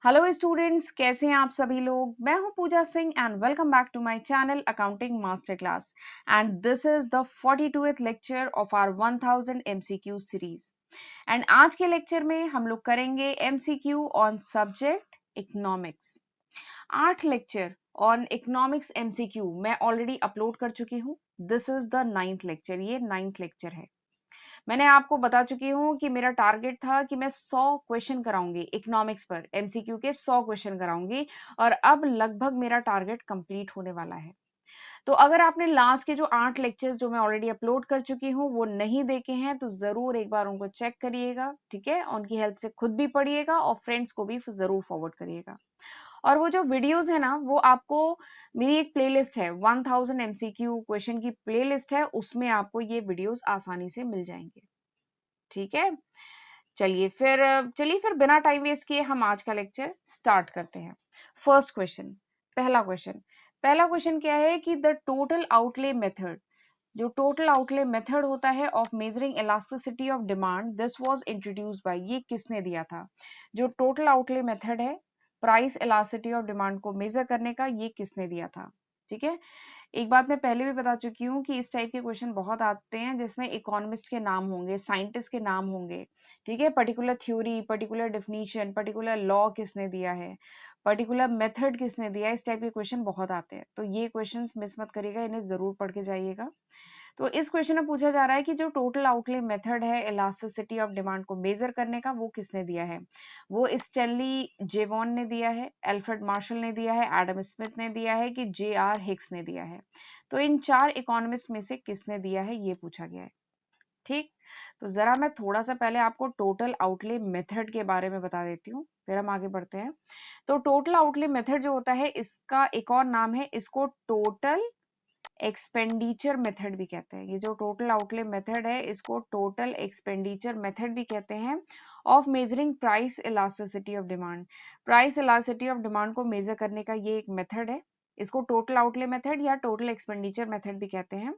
Hello students, कैसे हैं आप सभी लोग। मैं हूं Pooja Singh and welcome back to my channel accounting master class and this is the 42th lecture of our 1000 MCQ series. And आज के लेक्चर में हम लोग करेंगे MCQ on subject economics. 8 lecture on economics MCQ मैं ऑलरेडी अपलोड कर चुकी हूँ। This is the 9th lecture, ये 9th लेक्चर है। मैंने आपको बता चुकी हूँ कि मेरा टारगेट था कि मैं 100 क्वेश्चन कराऊंगी इकोनॉमिक्स पर, एमसीक्यू के 100 क्वेश्चन कराऊंगी और अब लगभग मेरा टारगेट कंप्लीट होने वाला है। तो अगर आपने लास्ट के जो 8 लेक्चर्स जो मैं ऑलरेडी अपलोड कर चुकी हूँ वो नहीं देखे हैं तो जरूर एक बार उनको चेक करिएगा, ठीक है। उनकी हेल्प से खुद भी पढ़िएगा और फ्रेंड्स को भी जरूर फॉरवर्ड करिएगा। और वो जो वीडियोस है ना, वो आपको मेरी एक प्लेलिस्ट है 1000 एमसीक्यू क्वेश्चन की प्लेलिस्ट है, उसमें आपको ये वीडियोस आसानी से मिल जाएंगे, ठीक है। चलिए फिर बिना टाइम वेस्ट किए हम आज का लेक्चर स्टार्ट करते हैं। फर्स्ट क्वेश्चन, पहला क्वेश्चन क्या है कि द टोटल आउटले मेथड, जो टोटल आउटले मेथड होता है of measuring elasticity of demand, this was introduced by, ये किसने दिया था। जो टोटल आउटले मेथड है प्राइस इलास्टिसिटी ऑफ डिमांड को मेजर करने का, ये किसने दिया था, ठीक है। एक बात मैं पहले भी बता चुकी हूँ कि इस टाइप के क्वेश्चन बहुत आते हैं जिसमें इकोनॉमिस्ट के नाम होंगे, साइंटिस्ट के नाम होंगे, ठीक है। Particular theory, particular definition, particular law किसने दिया है, पर्टिकुलर मेथड किसने दिया है, इस टाइप के क्वेश्चन बहुत आते हैं। तो ये क्वेश्चंस मिस मत करिएगा, इन्हें जरूर पढ़ के जाइएगा। तो इस क्वेश्चन में पूछा जा रहा है कि जो टोटल आउटले मेथड है इलास्टिसिटी ऑफ डिमांड को मेजर करने का, वो किसने दिया है। वो स्टैनली जेवॉन ने दिया है, एल्फ्रेड मार्शल ने दिया है, एडम स्मिथ ने दिया है कि जे आर हिक्स ने दिया है। तो इन 4 इकोनॉमिस्ट में से किसने दिया है, ये पूछा गया है, ठीक। तो जरा मैं थोड़ा सा पहले आपको टोटल आउटले मेथड के बारे में बता देती हूँ, फिर हम आगे बढ़ते हैं। तो टोटल आउटले मेथड जो होता है, इसका एक और नाम है, इसको टोटल एक्सपेंडिचर मेथड भी कहते हैं। ये जो टोटल आउटले मेथड है, इसको टोटल एक्सपेंडिचर मेथड भी कहते हैं of measuring price elasticity of demand. Price elasticity of demand को मेजर करने का ये एक मेथड है, इसको टोटल आउटले मेथड या टोटल एक्सपेंडिचर मेथड भी कहते हैं,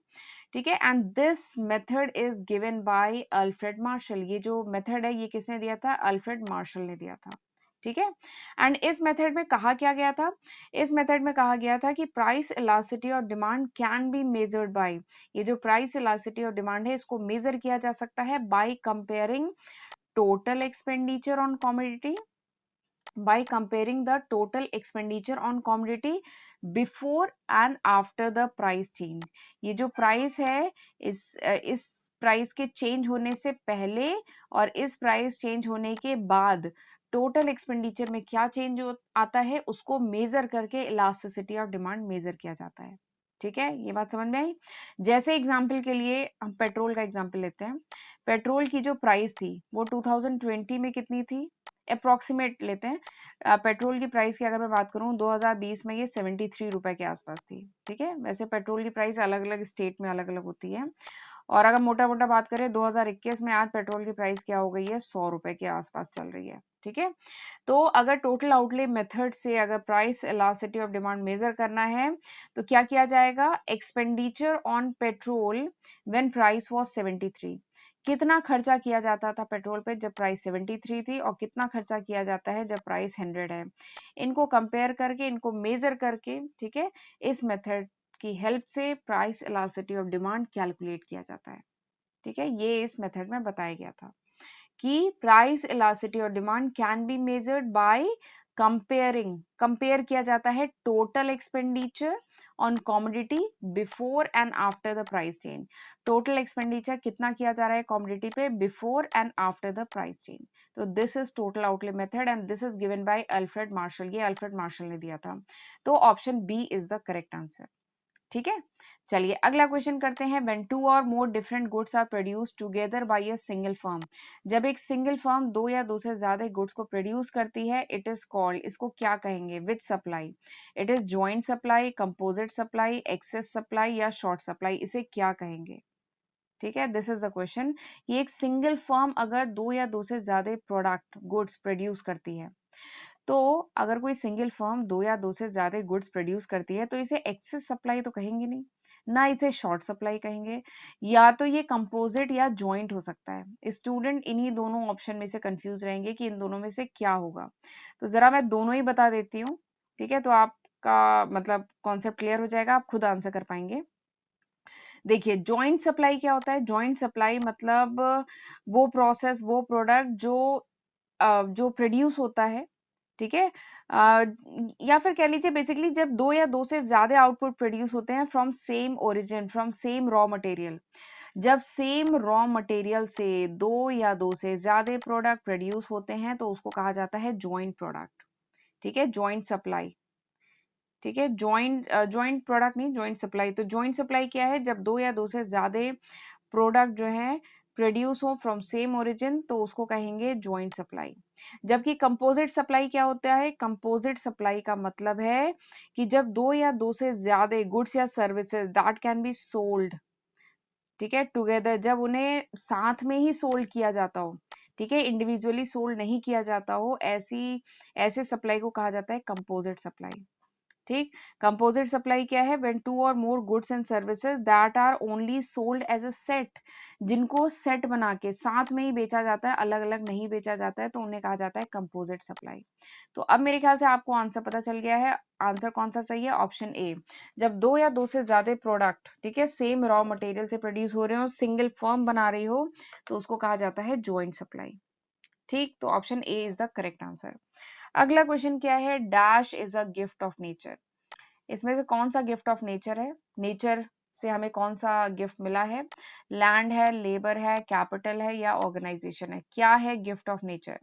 ठीक है। And this method is given by Alfred Marshall. ये जो मेथड है ये किसने दिया था, अल्फ्रेड मार्शल ने दिया था, ठीक है। एंड इस मेथड में कहा क्या गया था, इस मेथड में कहा गया था कि प्राइस इलास्टिसिटी और demand can be measured bye, ये जो प्राइस इलास्टिसिटी और डिमांड है इसको मेजर किया जा सकता है by comparing total expenditure on commodity, by comparing the total expenditure on commodity before and after the price change। ये जो प्राइस है, इस प्राइस के चेंज होने से पहले और इस प्राइस चेंज होने के बाद टोटल एक्सपेंडिचर में क्या चेंज आता है, उसको मेजर करके इलास्टिसिटी ऑफ डिमांड मेजर किया जाता है, ठीक है। ये बात समझ में आई। जैसे एग्जांपल के लिए हम पेट्रोल का एग्जांपल लेते हैं। पेट्रोल की जो प्राइस थी वो 2020 में कितनी थी, अप्रोक्सीमेट लेते हैं। पेट्रोल की प्राइस की अगर मैं बात करूं 2020 में ये 73 रुपए के आसपास थी, ठीक है। वैसे पेट्रोल की प्राइस अलग अलग स्टेट में अलग अलग होती है। और अगर मोटा मोटा बात करें 2021 में आज पेट्रोल की प्राइस क्या हो गई है, 100 रुपए के आसपास चल रही है, ठीक है। तो अगर टोटल आउटले मेथड से अगर price elasticity of demand measure करना है तो क्या किया जाएगा, expenditure on petrol when price was 73, कितना खर्चा किया जाता था पेट्रोल पे जब प्राइस 73 थी और कितना खर्चा किया जाता है जब प्राइस 100 है। इनको कंपेयर करके, इनको मेजर करके, ठीक है, इस मेथड की हेल्प से price elasticity of demand calculate किया जाता है, ठीक है। ये इस मेथड में बताया गया था कि प्राइस इलास्टिसिटी और demand can be measured by comparing, compare किया जाता है total expenditure on commodity before and after the price change. Total expenditure कितना किया जा रहा है कमोडिटी पे before and after the price change. तो this is total outlay method and this is given by Alfred Marshall, ये Alfred Marshall ने दिया था। तो option B is the correct answer, ठीक है। चलिए अगला क्वेश्चन करते हैं। When two or more different goods are produced together by a single firm, जब एक सिंगल फर्म दो या दो से ज्यादा गुड्स को प्रोड्यूस करती है, इट इज कॉल्ड, इसको क्या कहेंगे, which supply. It is joint supply, composite supply, excess supply या शॉर्ट सप्लाई, इसे क्या कहेंगे, ठीक है। This is the question. ये एक सिंगल फर्म अगर दो या दो से ज्यादा प्रोडक्ट गुड्स प्रोड्यूस करती है, तो अगर कोई सिंगल फर्म दो या दो से ज्यादा गुड्स प्रोड्यूस करती है तो इसे एक्सेस सप्लाई तो कहेंगे नहीं, ना इसे शॉर्ट सप्लाई कहेंगे, या तो ये कंपोजिट या जॉइंट हो सकता है। स्टूडेंट इन्हीं दोनों ऑप्शन में से कंफ्यूज रहेंगे कि इन दोनों में से क्या होगा। तो जरा मैं दोनों ही बता देती हूँ, ठीक है, तो आपका मतलब कॉन्सेप्ट क्लियर हो जाएगा, आप खुद आंसर कर पाएंगे। देखिए जॉइंट सप्लाई क्या होता है? जॉइंट सप्लाई मतलब वो प्रोसेस, वो प्रोडक्ट जो प्रोड्यूस होता है, ठीक है, या फिर कह लीजिए बेसिकली जब दो या दो से ज्यादा आउटपुट प्रोड्यूस होते हैं from same origin, from same raw material. जब सेम रॉ मटेरियल से दो या दो से ज्यादा प्रोडक्ट प्रोड्यूस होते हैं तो उसको कहा जाता है जॉइंट प्रोडक्ट, ठीक है, जॉइंट सप्लाई, ठीक है, जॉइंट प्रोडक्ट नहीं, जॉइंट सप्लाई। तो जॉइंट सप्लाई क्या है? जब दो या दो से ज्यादा प्रोडक्ट जो है प्रोड्यूस हो फ्रॉम सेम ओरिजिन तो उसको कहेंगे जॉइंट सप्लाई। जबकि कंपोजिट सप्लाई क्या होता है? कंपोजिट सप्लाई का मतलब है कि जब दो या दो से ज्यादा गुड्स या services that can be sold, ठीक है, टुगेदर, जब उन्हें साथ में ही सोल्ड किया जाता हो, ठीक है, इंडिविजुअली सोल्ड नहीं किया जाता हो, ऐसे सप्लाई को कहा जाता है कंपोजिट सप्लाई। ठीक, कंपोजिट सप्लाई क्या है? When two or more goods and services that are only sold as a set, जिनको सेट बना के साथ में ही बेचा जाता है, अलग अलग नहीं बेचा जाता है, तो उन्हें कहा जाता है कंपोजिट सप्लाई। तो अब मेरे ख्याल से आपको आंसर पता चल गया है। आंसर कौन सा सही है? Option A. जब दो या दो से ज्यादा प्रोडक्ट, ठीक है, सेम रॉ मटेरियल से प्रोड्यूस हो रहे हो, सिंगल फर्म बना रही हो, तो उसको कहा जाता है ज्वाइंट सप्लाई। ठीक, तो option A is the correct answer. अगला क्वेश्चन क्या है? Dash is a gift of nature. इसमें से कौन सा गिफ्ट ऑफ नेचर है? नेचर से हमें कौन सा गिफ्ट मिला है? लैंड है, लेबर है, कैपिटल है, या ऑर्गेनाइजेशन है? क्या है गिफ्ट ऑफ नेचर?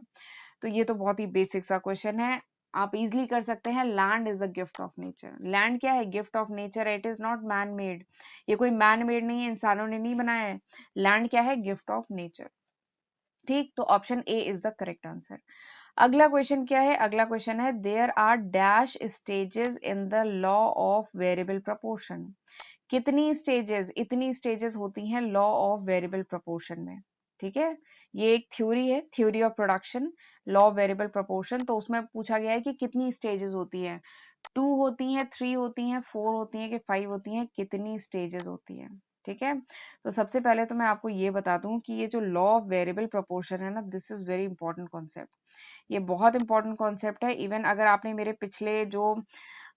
तो ये तो बहुत ही बेसिक सा क्वेश्चन है, आप इजीली कर सकते हैं। Land is the gift of nature. Land क्या है? Gift of nature. It is not man made, ये कोई मैन मेड नहीं है, इंसानों ने नहीं बनाया है। लैंड क्या है? Gift of nature. ठीक, तो option A is the correct answer. अगला क्वेश्चन क्या है? अगला क्वेश्चन है there are dash stages in the law of variable proportion. कितनी स्टेजेस, इतनी स्टेजेस होती हैं लॉ ऑफ वेरिएबल प्रोपोर्शन में, ठीक है। ये एक थ्योरी है, theory of production, law of variable proportion. तो उसमें पूछा गया है कि कितनी स्टेजेस होती हैं, 2 होती हैं, 3 होती हैं, 4 होती हैं कि 5 होती हैं, कितनी स्टेजेस होती हैं, ठीक है। तो सबसे पहले तो मैं आपको ये बता दूं कि ये जो लॉ ऑफ वेरिएबल प्रोपोर्शन है ना, this is very important concept. ये बहुत इंपॉर्टेंट कॉन्सेप्ट है। इवन अगर आपने मेरे पिछले जो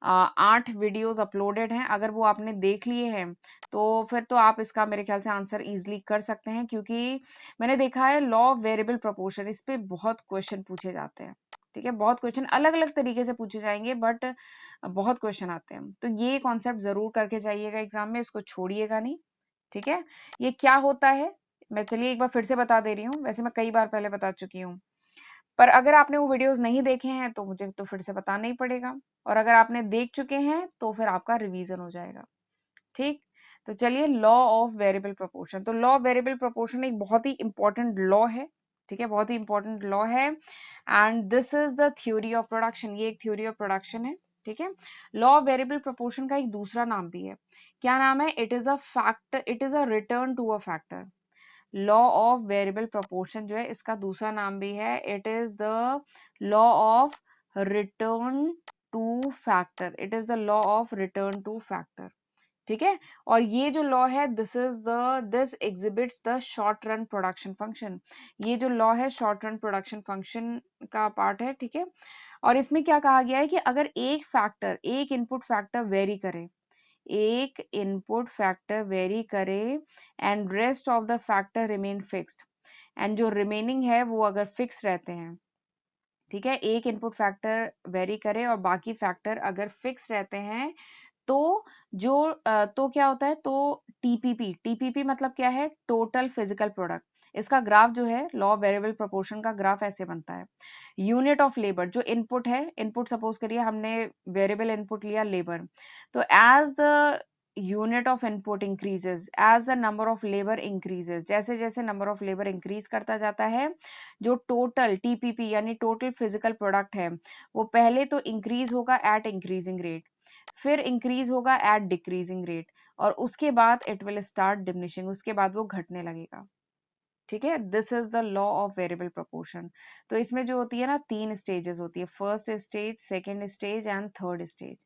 8 वीडियोस अपलोडेड हैं, अगर वो आपने देख लिए हैं, तो फिर तो आप इसका मेरे ख्याल से आंसर इजीली कर सकते हैं, क्योंकि मैंने देखा है लॉ ऑफ वेरिएबल प्रोपोर्शन, इस पे बहुत क्वेश्चन पूछे जाते हैं, ठीक है। बहुत क्वेश्चन अलग अलग तरीके से पूछे जाएंगे, बट बहुत क्वेश्चन आते हैं। तो ये कॉन्सेप्ट जरूर करके जाइएगा एग्जाम में, इसको छोड़िएगा नहीं, ठीक है। ये क्या होता है मैं चलिए एक बार फिर से बता दे रही हूँ, वैसे मैं कई बार पहले बता चुकी हूँ, पर अगर आपने वो वीडियोस नहीं देखे हैं तो मुझे तो फिर से बताना ही पड़ेगा, और अगर आपने देख चुके हैं तो फिर आपका रिवीजन हो जाएगा। ठीक, तो चलिए लॉ ऑफ वेरिएबल प्रोपोर्शन। तो लॉ ऑफ वेरिएबल प्रोपोर्शन एक बहुत ही इंपॉर्टेंट लॉ है, ठीक है, बहुत ही इंपॉर्टेंट लॉ है, and this is the theory of production. ये एक थ्योरी ऑफ प्रोडक्शन है, ठीक है। लॉ ऑफ वेरिएबल प्रोपोर्शन का एक दूसरा नाम भी है। क्या नाम है? It is a factor, it is a return to a factor. Law of variable proportion जो है इसका दूसरा नाम भी है, it is the law of return to factor. It is the law of return to factor, ठीक है। और ये जो लॉ है this exhibits the short run production function. ये जो लॉ है शॉर्ट रन प्रोडक्शन फंक्शन का पार्ट है, ठीक है। और इसमें क्या कहा गया है कि अगर एक फैक्टर, एक इनपुट फैक्टर वेरी करे, एक इनपुट फैक्टर वेरी करे and rest of the factor remain fixed, and जो रिमेनिंग है वो अगर फिक्स रहते हैं, ठीक है, एक इनपुट फैक्टर वेरी करे और बाकी फैक्टर अगर फिक्स रहते हैं, तो तो क्या होता है? तो टीपीपी, टीपीपी मतलब क्या है? Total physical product. इसका ग्राफ जो है लॉ ऑफ वेरिएबल प्रोपोर्शन का ग्राफ ऐसे बनता है। यूनिट ऑफ लेबर, जो इनपुट है, इनपुट सपोज करिए हमने वेरिएबल इनपुट लिया लेबर, तो as the unit of input increases, as the number of labour increases, जैसे जैसे नंबर ऑफ लेबर इंक्रीज करता जाता है, जो टोटल टीपीपी यानी टोटल फिजिकल प्रोडक्ट है, वो पहले तो इंक्रीज होगा एट इंक्रीजिंग रेट, फिर इंक्रीज होगा एट डिक्रीजिंग रेट, और उसके बाद इट विल स्टार्ट डिमिनिशिंग, उसके बाद वो घटने लगेगा, ठीक है। This is the law of variable proportion. तो इसमें जो होती है ना, 3 स्टेजेस होती है, first stage, second stage and third stage.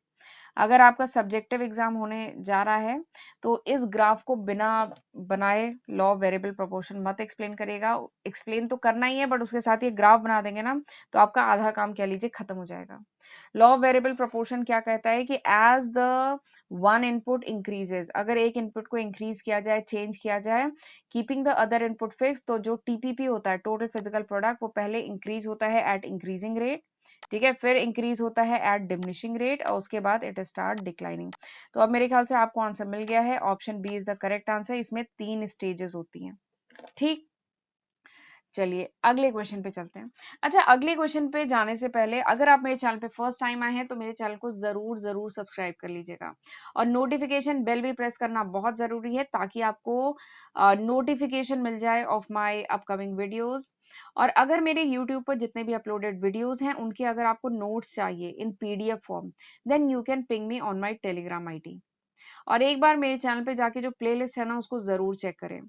अगर आपका सब्जेक्टिव एग्जाम होने जा रहा है तो इस ग्राफ को बिना बनाए लॉ ऑफ वेरिएबल प्रोपोर्शन मत एक्सप्लेन करिएगा। एक्सप्लेन तो करना ही है बट उसके साथ ये ग्राफ बना देंगे ना तो आपका आधा काम कह लीजिए खत्म हो जाएगा। लॉ ऑफ वेरिएबल प्रोपोर्शन क्या कहता है कि as the one input increases, अगर एक इनपुट को इंक्रीज किया जाए, चेंज किया जाए, keeping the other input fix, तो जो टीपीपी होता है टोटल फिजिकल प्रोडक्ट वो पहले इंक्रीज होता है एट इंक्रीजिंग रेट, ठीक है, फिर इंक्रीज होता है एट डिमिनिशिंग रेट और उसके बाद इट स्टार्ट डिक्लाइनिंग। तो अब मेरे ख्याल से आपको आंसर मिल गया है, option B is the correct answer. इसमें 3 स्टेजेस होती हैं। ठीक, चलिए अगले क्वेश्चन पे चलते हैं। अच्छा, अगले क्वेश्चन पे जाने से पहले अगर आप मेरे चैनल पे फर्स्ट टाइम आए हैं तो मेरे चैनल को जरूर जरूर सब्सक्राइब कर लीजिएगा और नोटिफिकेशन बेल भी प्रेस करना बहुत जरूरी है ताकि आपको नोटिफिकेशन मिल जाए ऑफ माय अपकमिंग वीडियोस। और अगर मेरे यूट्यूब पर जितने भी अपलोडेड वीडियोस हैं उनके अगर आपको नोट्स चाहिए in PDF form then you can ping me on my Telegram ID. और एक बार मेरे चैनल पे जाके जो प्लेलिस्ट है ना उसको जरूर चेक करें।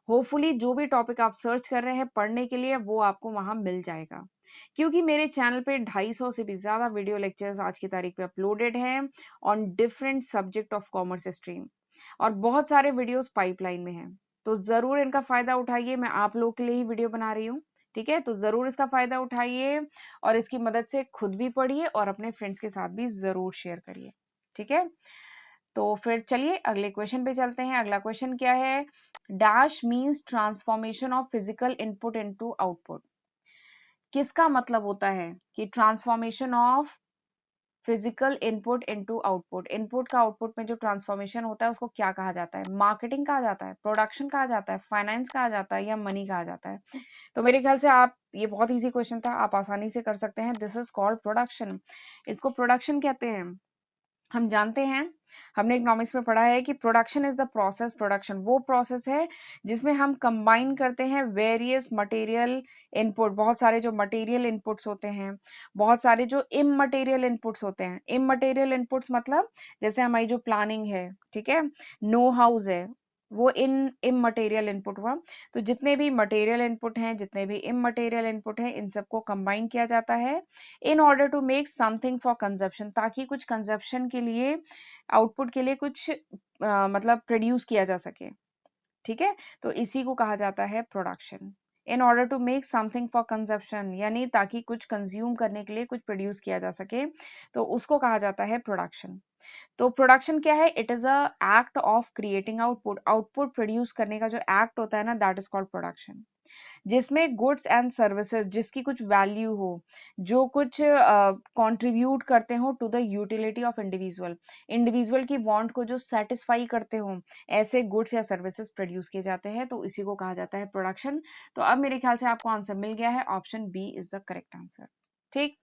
होपफुली जो भी टॉपिक आप सर्च कर रहे हैं पढ़ने के लिए वो आपको वहां मिल जाएगा, क्योंकि मेरे चैनल पे 250 से भी ज्यादा वीडियो लेक्चर्स आज की तारीख पे अपलोडेड हैं on different subject of commerce stream और बहुत सारे वीडियोस पाइपलाइन में हैं। तो जरूर इनका फायदा उठाइए, मैं आप लोग के लिए ही वीडियो बना रही हूँ। ठीक है, तो जरूर इसका फायदा उठाइए और इसकी मदद से खुद भी पढ़िए और अपने फ्रेंड्स के साथ भी जरूर शेयर करिए। ठीक है, तो फिर चलिए अगले क्वेश्चन पे चलते हैं। अगला क्वेश्चन क्या है? Dash means transformation of physical input into output. किसका मतलब होता है कि transformation of physical input into output, input का आउटपुट में जो ट्रांसफॉर्मेशन होता है उसको क्या कहा जाता है? मार्केटिंग कहा जाता है, प्रोडक्शन कहा जाता है, फाइनेंस कहा जाता है या मनी कहा जाता है? तो मेरे ख्याल से आप, ये बहुत इजी क्वेश्चन था, आप आसानी से कर सकते हैं। This is called production. इसको प्रोडक्शन कहते हैं। हम जानते हैं, हमने इकोनॉमिक्स में पढ़ा है कि production is the process, production वो प्रोसेस है जिसमें हम कंबाइन करते हैं वेरियस मटेरियल इनपुट, बहुत सारे जो मटेरियल इनपुट्स होते हैं, बहुत सारे जो इमटेरियल इनपुट्स होते हैं। इमटेरियल इनपुट्स मतलब जैसे हमारी जो प्लानिंग है, ठीक है, नो हाउस है, वो इन इमटेरियल इनपुट हुआ। तो जितने भी मटेरियल इनपुट हैं, जितने भी इमटेरियल इनपुट हैं, इन सबको कंबाइन किया जाता है in order to make something for consumption, ताकि कुछ कंजप्शन के लिए, आउटपुट के लिए कुछ मतलब प्रोड्यूस किया जा सके। ठीक है, तो इसी को कहा जाता है production. In order to make something for consumption, यानी ताकि कुछ कंज्यूम करने के लिए कुछ प्रोड्यूस किया जा सके, तो उसको कहा जाता है प्रोडक्शन। तो प्रोडक्शन क्या है? It is a act of creating output, output produce करने का जो एक्ट होता है ना, दैट इज कॉल्ड प्रोडक्शन। जिसमें गुड्स एंड सर्विसेज जिसकी कुछ वैल्यू हो, जो कुछ कंट्रीब्यूट करते हो to the utility of individual, individual की वांट को जो सेटिस्फाई करते हो, ऐसे गुड्स या सर्विसेज प्रोड्यूस किए जाते हैं, तो इसी को कहा जाता है प्रोडक्शन। तो अब मेरे ख्याल से आपको आंसर मिल गया है, option B is the correct answer. ठीक,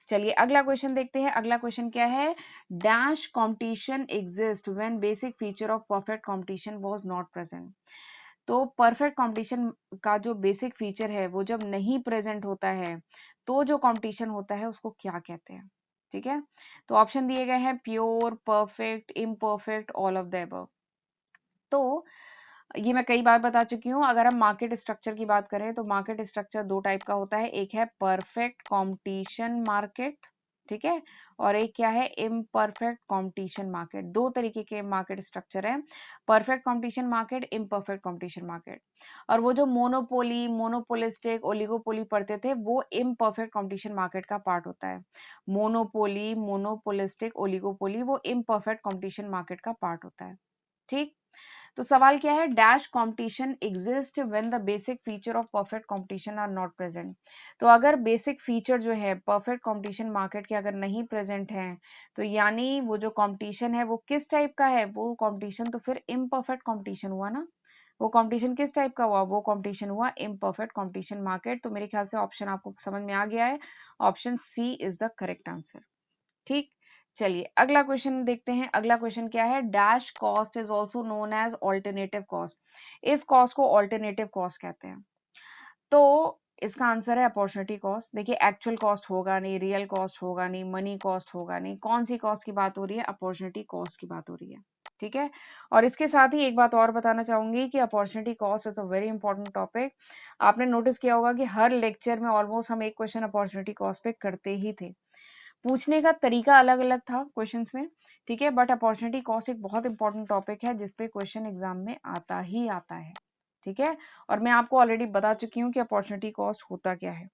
चलिए अगला क्वेश्चन देखते हैं। अगला क्वेश्चन क्या है? Dash competition exist when basic feature of perfect competition was not present. तो परफेक्ट कंपटीशन का जो बेसिक फीचर है वो जब नहीं प्रेजेंट होता है तो जो कंपटीशन होता है उसको क्या कहते हैं? ठीक है, तो ऑप्शन दिए गए हैं pure, perfect, imperfect, all of the above. तो ये मैं कई बार बता चुकी हूँ। अगर हम मार्केट स्ट्रक्चर की बात करें तो मार्केट स्ट्रक्चर दो टाइप का होता है, एक है परफेक्ट कंपटीशन मार्केट, ठीक है, और एक क्या है? Imperfect competition market. दो तरीके के मार्केट स्ट्रक्चर है, perfect competition market, imperfect competition market. और वो जो मोनोपोली, मोनोपोलिस्टिक, ओलिगोपोली पढ़ते थे वो इम्परफेक्ट कंपटीशन मार्केट का पार्ट होता है। मोनोपोली, मोनोपोलिस्टिक, ओलिगोपोली वो इम्परफेक्ट कंपटीशन मार्केट का पार्ट होता है। ठीक, तो सवाल क्या है? Dash competition exist when the basic feature of perfect competition are not present. तो अगर बेसिक फीचर जो है परफेक्ट कंपटीशन मार्केट के अगर नहीं प्रेजेंट है तो यानी वो जो कंपटीशन है वो किस टाइप का है? वो कंपटीशन तो फिर इम्परफेक्ट कंपटीशन हुआ ना। वो कंपटीशन किस टाइप का हुआ? वो कंपटीशन हुआ इम्परफेक्ट कंपटीशन मार्केट। तो मेरे ख्याल से ऑप्शन आपको समझ में आ गया है, option C is the correct answer. ठीक, चलिए अगला क्वेश्चन देखते हैं। अगला क्वेश्चन क्या है? Dash cost is also known as alternative cost. इस कॉस्ट को ऑल्टरनेटिव कॉस्ट कहते हैं। तो इसका आंसर है अपॉर्चुनिटी कॉस्ट। देखिए एक्चुअल कॉस्ट होगा नहीं, रियल कॉस्ट होगा नहीं, मनी कॉस्ट होगा नहीं, कौन सी कॉस्ट की बात हो रही है? अपॉर्चुनिटी कॉस्ट की बात हो रही है। ठीक है, और इसके साथ ही एक बात और बताना चाहूंगी कि opportunity cost is a very important topic. आपने नोटिस किया होगा कि हर लेक्चर में ऑलमोस्ट हम एक क्वेश्चन अपॉर्चुनिटी कॉस्ट पे करते ही थे। पूछने का तरीका अलग अलग था क्वेश्चंस में, ठीक है, बट अपॉर्चुनिटी कॉस्ट एक बहुत इंपॉर्टेंट टॉपिक है जिसपे क्वेश्चन एग्जाम में आता ही आता है, ठीक है। और मैं आपको ऑलरेडी बता चुकी हूँ कि अपॉर्चुनिटी कॉस्ट होता क्या है।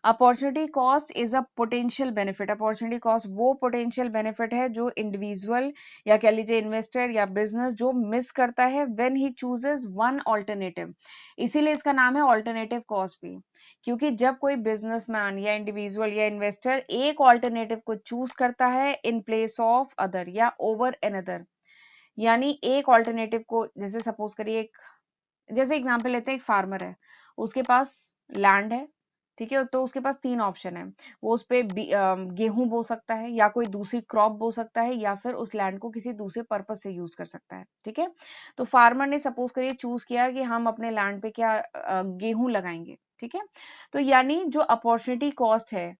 Opportunity cost is a potential benefit. Opportunity cost वो पोटेंशियल बेनिफिट है जो इंडिविजुअल या कह लीजिए इन्वेस्टर या बिजनेस जो मिस करता है when he chooses one alternative. इसीलिए इसका नाम है ऑल्टरनेटिव कॉस्ट भी, क्योंकि जब कोई बिजनेसमैन या इंडिविजुअल या इन्वेस्टर एक ऑल्टरनेटिव को चूज करता है इन प्लेस ऑफ अदर या ओवर अनदर, यानी एक ऑल्टरनेटिव को, जैसे सपोज करिए एक, जैसे एग्जांपल लेते हैं, एक फार्मर है, उसके पास लैंड है, ठीक है, तो उसके पास तीन ऑप्शन है। वो उस पे गेहूं बो सकता है या कोई दूसरी क्रॉप बो सकता है या फिर उस लैंड को किसी दूसरे पर्पज से यूज कर सकता है, ठीक है। तो फार्मर ने सपोज करिए चूज किया कि हम अपने लैंड पे क्या गेहूं लगाएंगे, ठीक है। तो यानी जो अपॉर्चुनिटी कॉस्ट है,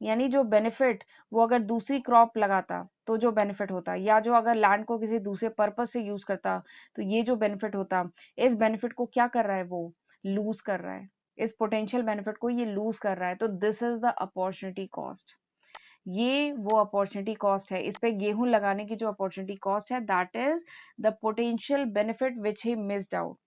यानी जो बेनिफिट वो अगर दूसरी क्रॉप लगाता तो जो बेनिफिट होता, या जो अगर लैंड को किसी दूसरे पर्पज से यूज करता तो ये जो बेनिफिट होता, इस बेनिफिट को क्या कर रहा है, वो लूज कर रहा है, इस पोटेंशियल बेनिफिट को ये लूज कर रहा है, तो this is the opportunity cost. ये वो अपॉर्चुनिटी कॉस्ट है, इस पे गेहूं लगाने की जो अपॉर्चुनिटी कॉस्ट है, that is the potential benefit which he missed out.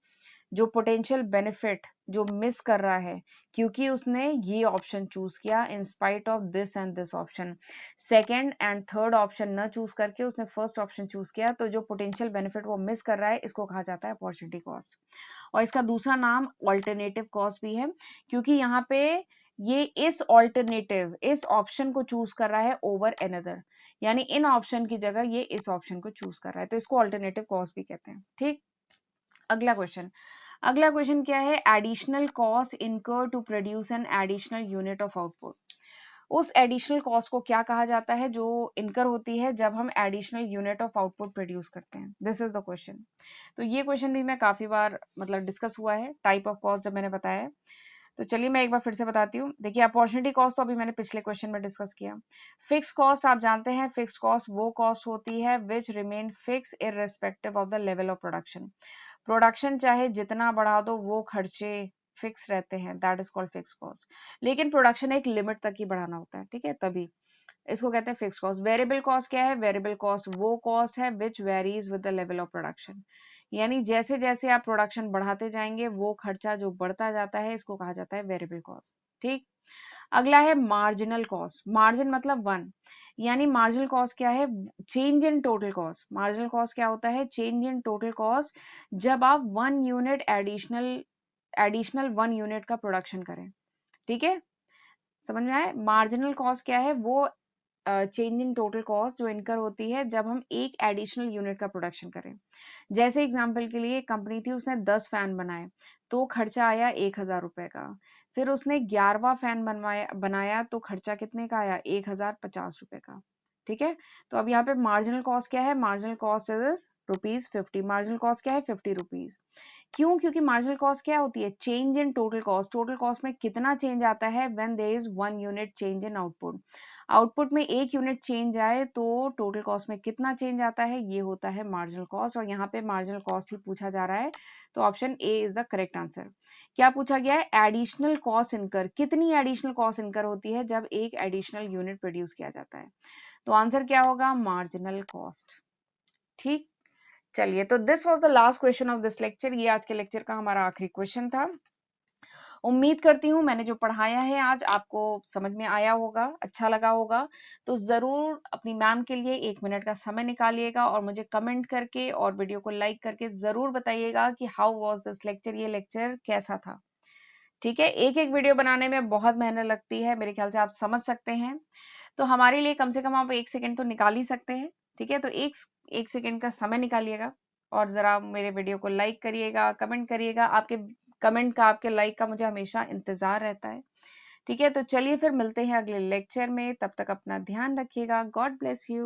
जो पोटेंशियल बेनिफिट जो मिस कर रहा है क्योंकि उसने ये ऑप्शन चूज किया in spite of this and this option, second and third option न चूज करके उसने फर्स्ट ऑप्शन चूज किया, तो जो पोटेंशियल बेनिफिट वो मिस कर रहा है इसको कहा जाता है अपॉर्चुनिटी कॉस्ट। और इसका दूसरा नाम ऑल्टरनेटिव कॉस्ट भी है, क्योंकि यहाँ पे ये इस ऑल्टरनेटिव इस ऑप्शन को चूज कर रहा है ओवर अनदर, यानी इन ऑप्शन की जगह ये इस ऑप्शन को चूज कर रहा है, तो इसको ऑल्टरनेटिव कॉस्ट भी कहते हैं, ठीक। अगला क्वेश्चन, अगला क्वेश्चन क्या है, additional cost incur to produce an additional unit of output. उस एडिशनल कॉस्ट को क्या कहा जाता है जो इनकर होती है जब हम additional unit of output produce करते हैं, दिस इज द क्वेश्चन। तो ये क्वेश्चन भी मैं काफी बार मतलब डिस्कस हुआ है, टाइप ऑफ कॉस्ट जब मैंने बताया है। तो चलिए मैं एक बार फिर से बताती हूँ। देखिए अपॉर्चुनिटी कॉस्ट तो अभी मैंने पिछले क्वेश्चन में डिस्कस किया। फिक्स कॉस्ट आप जानते हैं, फिक्स कॉस्ट वो कॉस्ट होती है which remain fix irrespective of the level of production. Production चाहे जितना बढ़ा दो वो खर्चे फिक्स रहते हैं, that is called fix cost. लेकिन प्रोडक्शन एक लिमिट तक ही बढ़ाना होता है, ठीक है, तभी इसको कहते हैं फिक्स कॉस्ट। वेरिएबल कॉस्ट क्या है, वेरिएबल कॉस्ट वो कॉस्ट है which varies with the level of production, यानी जैसे जैसे आप प्रोडक्शन बढ़ाते जाएंगे वो खर्चा जो बढ़ता जाता है इसको कहा जाता है वेरिएबल कॉस्ट, ठीक। अगला है मार्जिनल कॉस्ट। मार्जिन मतलब वन, यानी मार्जिनल कॉस्ट क्या है, change in total cost. Marginal cost क्या होता है, चेंज इन टोटल कॉस्ट जब आप one unit additional one unit का प्रोडक्शन करें, ठीक है, समझ में आए। मार्जिनल कॉस्ट क्या है, वो चेंज इन टोटल कॉस्ट जो इनकर होती है जब हम एक एडिशनल यूनिट का प्रोडक्शन करें। जैसे एग्जांपल के लिए कंपनी थी, उसने 10 फैन बनाए तो खर्चा आया 1,000 रुपए का। फिर उसने 11वां फैन बनाया तो खर्चा कितने का आया, 1,050 रुपए का, ठीक है। तो अब यहाँ पे मार्जिनल कॉस्ट क्या है, marginal cost is ₹50। Marginal cost क्या है, ₹50। क्यों, क्योंकि मार्जिनल कॉस्ट क्या होती है, change in total cost. Total cost में कितना चेंज आता है when there is one unit change in output. Output में एक यूनिट चेंज आए तो टोटल कॉस्ट में कितना चेंज आता है, ये होता है मार्जिनल कॉस्ट। और यहाँ पे मार्जिनल कॉस्ट ही पूछा जा रहा है, तो option A is the correct answer. क्या पूछा गया है, एडिशनल कॉस्ट इनकर, कितनी एडिशनल कॉस्ट इनकर होती है जब एक एडिशनल यूनिट प्रोड्यूस किया जाता है, तो आंसर क्या होगा, मार्जिनल कॉस्ट, ठीक। चलिए, तो this was the last question of this lecture. ये आज के लेक्चर का हमारा आखिरी क्वेश्चन था। उम्मीद करती हूँ मैंने जो पढ़ाया है आज आपको समझ में आया होगा, अच्छा लगा होगा। तो जरूर अपनी मैम के लिए 1 मिनट का समय निकालिएगा और मुझे कमेंट करके और वीडियो को लाइक करके जरूर बताइएगा कि हाउ वाज दिस लेक्चर, ये लेक्चर कैसा था, ठीक है। एक एक वीडियो बनाने में बहुत मेहनत लगती है, मेरे ख्याल से आप समझ सकते हैं। तो हमारे लिए कम से कम आप 1 सेकंड तो निकाल ही सकते हैं, ठीक है। तो एक एक सेकंड का समय निकालिएगा और जरा मेरे वीडियो को लाइक करिएगा, कमेंट करिएगा। आपके कमेंट का, आपके लाइक का मुझे हमेशा इंतजार रहता है, ठीक है। तो चलिए फिर मिलते हैं अगले लेक्चर में, तब तक अपना ध्यान रखिएगा। God bless you.